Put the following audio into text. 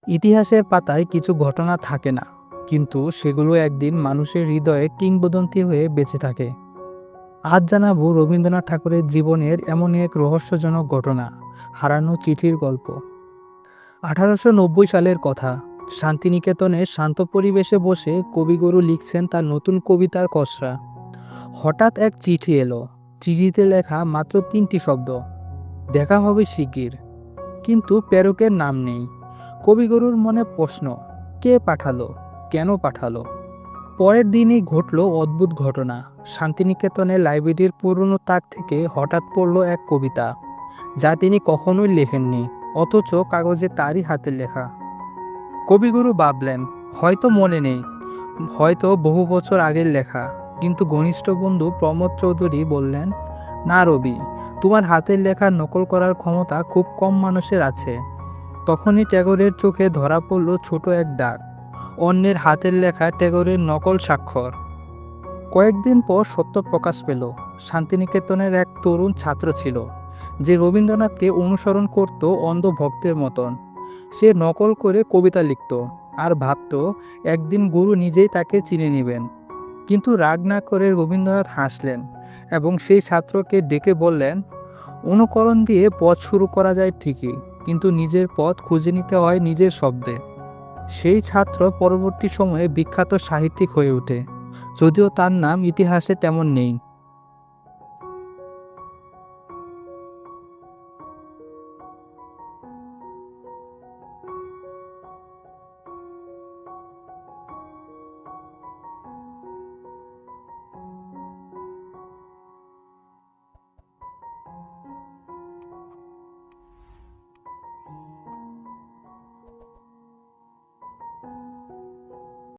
ইতিহাসের পাতায় কিছু ঘটনা থাকে না, কিন্তু সেগুলো একদিন মানুষের হৃদয়ে কিংবদন্তি হয়ে বেঁচে থাকে। আজ জানাবো রবীন্দ্রনাথ ঠাকুরের জীবনের এমন এক রহস্যজনক ঘটনা, হারানো চিঠির গল্প। 1890 সালের কথা। শান্তিনিকেতনে শান্ত পরিবেশে বসে কবিগুরু লিখছেন তার নতুন কবিতার খসড়া। হঠাৎ এক চিঠি এলো। চিঠিতে লেখা মাত্র 3টি শব্দ, দেখা হবে শিগগির। কিন্তু প্রেরকের নাম নেই। কবিগুরুর মনে প্রশ্ন, কে পাঠালো, কেন পাঠালো? পরের দিনই ঘটল অদ্ভুত ঘটনা। শান্তিনিকেতনের লাইব্রেরির পুরনো তাক থেকে হঠাৎ পড়ল এক কবিতা, যা তিনি কখনোই লেখেননি, অথচ কাগজে তারই হাতের লেখা। কবিগুরু ভাবলেন, হয়তো মনে নেই, হয়তো বহু বছর আগের লেখা। কিন্তু ঘনিষ্ঠ বন্ধু প্রমোদ চৌধুরী বললেন, না রবি, তোমার হাতের লেখা নকল করার ক্ষমতা খুব কম মানুষের আছে। তখনই ট্যাগরের চোখে ধরা পড়ল ছোট এক দাগ, অন্যের হাতের লেখা ট্যাগরের নকল স্বাক্ষর। কয়েকদিন পর সত্য প্রকাশ পেল। শান্তিনিকেতনের এক তরুণ ছাত্র ছিল, যে রবীন্দ্রনাথকে অনুসরণ করত অন্ধ ভক্তের মতন। সে নকল করে কবিতা লিখত আর ভাবত একদিন গুরু নিজেই তাকে চিনে নেবেন। কিন্তু রাগ না করে রবীন্দ্রনাথ হাসলেন এবং সেই ছাত্রকে ডেকে বললেন, অনুকরণ দিয়ে পথ শুরু করা যায় ঠিকই, কিন্তু নিজের পথ খুঁজে নিতে হয় নিজের শব্দে। সেই ছাত্র পরবর্তী সময়ে বিখ্যাত সাহিত্যিক হয়ে ওঠে, যদিও তার নাম ইতিহাসে তেমন নেই।